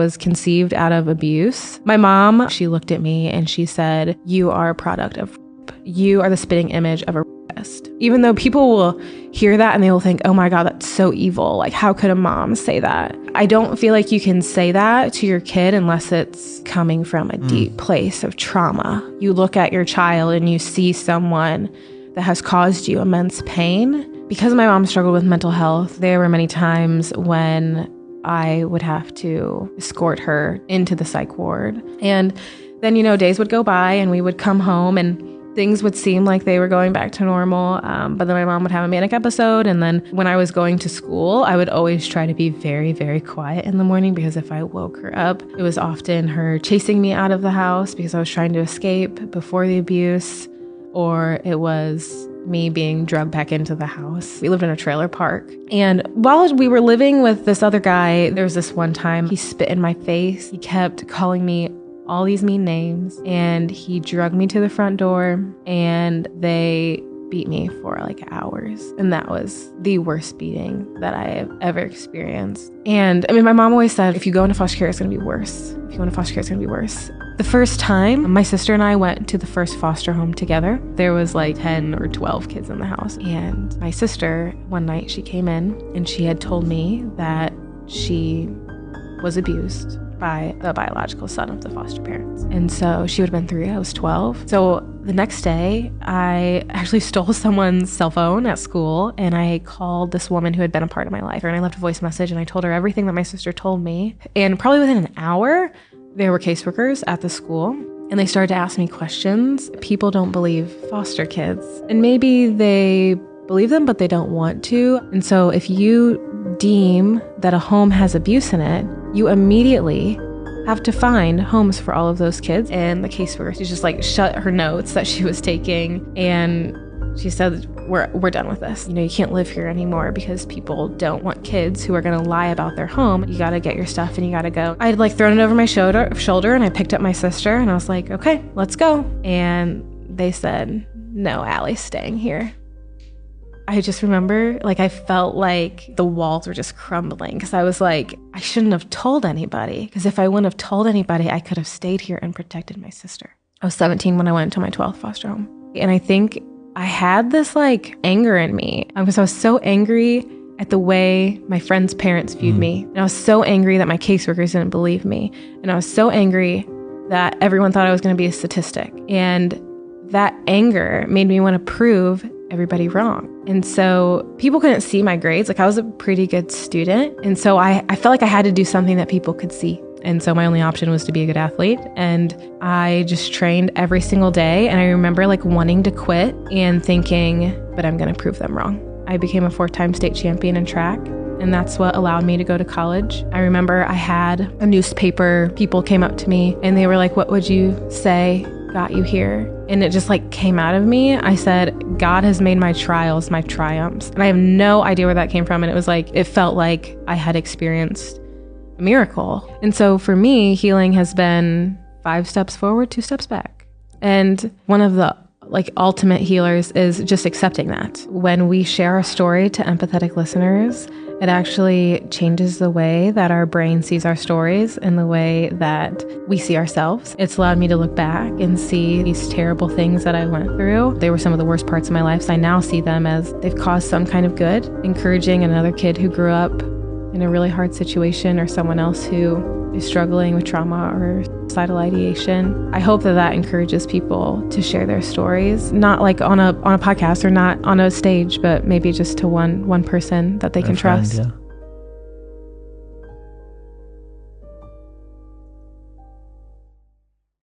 was conceived out of abuse. My mom, she looked at me and she said, "You are a product of rape. You are the spitting image of a rapist." Even though people will hear that and they will think, "Oh my God, that's so evil. Like, how could a mom say that?" I don't feel like you can say that to your kid unless it's coming from a deep place of trauma. You look at your child and you see someone that has caused you immense pain. Because my mom struggled with mental health, there were many times when I would have to escort her into the psych ward. And then, days would go by and we would come home and things would seem like they were going back to normal. But then my mom would have a manic episode. And then when I was going to school, I would always try to be very, very quiet in the morning because if I woke her up, it was often her chasing me out of the house because I was trying to escape before the abuse, or it was me being drugged back into the house. We lived in a trailer park. And while we were living with this other guy, there was this one time he spit in my face. He kept calling me all these mean names and he drugged me to the front door and they beat me for like hours. And that was the worst beating that I have ever experienced. And my mom always said, if you go into foster care, it's going to be worse. If you go into foster care, it's going to be worse. The first time, my sister and I went to the first foster home together. There was like 10 or 12 kids in the house. And my sister, one night she came in and she had told me that she was abused by the biological son of the foster parents. And so she would have been 3, I was 12. So the next day, I actually stole someone's cell phone at school and I called this woman who had been a part of my life. And I left a voice message and I told her everything that my sister told me. And probably within an hour, there were caseworkers at the school and they started to ask me questions. People don't believe foster kids. And maybe they believe them, but they don't want to. And so if you deem that a home has abuse in it, you immediately have to find homes for all of those kids. And the caseworker, she just like shut her notes that she was taking. And she said, we're done with this. You can't live here anymore because people don't want kids who are going to lie about their home. You got to get your stuff and you got to go. I had like thrown it over my shoulder and I picked up my sister and I was like, okay, let's go. And they said, no, Allie's staying here. I just remember I felt like the walls were just crumbling because I was like, I shouldn't have told anybody because if I wouldn't have told anybody, I could have stayed here and protected my sister. I was 17 when I went to my 12th foster home. And I think I had this anger in me because I was so angry at the way my friends' parents viewed me. And I was so angry that my caseworkers didn't believe me. And I was so angry that everyone thought I was going to be a statistic. And that anger made me want to prove everybody wrong. And so people couldn't see my grades. I was a pretty good student. And so I felt like I had to do something that people could see. And so my only option was to be a good athlete. And I just trained every single day. And I remember wanting to quit and thinking, but I'm going to prove them wrong. I became a 4-time state champion in track. And that's what allowed me to go to college. I remember I had a newspaper. People came up to me and they were like, what would you say got you here? And it just came out of me. I said, God has made my trials my triumphs. And I have no idea where that came from. And it was it felt like I had experienced a miracle. And so for me, healing has been 5 steps forward, 2 steps back. And one of the ultimate healers is just accepting that. When we share our story to empathetic listeners, it actually changes the way that our brain sees our stories and the way that we see ourselves. It's allowed me to look back and see these terrible things that I went through. They were some of the worst parts of my life. So I now see them as they've caused some kind of good, encouraging another kid who grew up in a really hard situation or someone else who is struggling with trauma or suicidal ideation. I hope that encourages people to share their stories, not on a podcast or not on a stage, but maybe just to one person that they can trust. Yeah.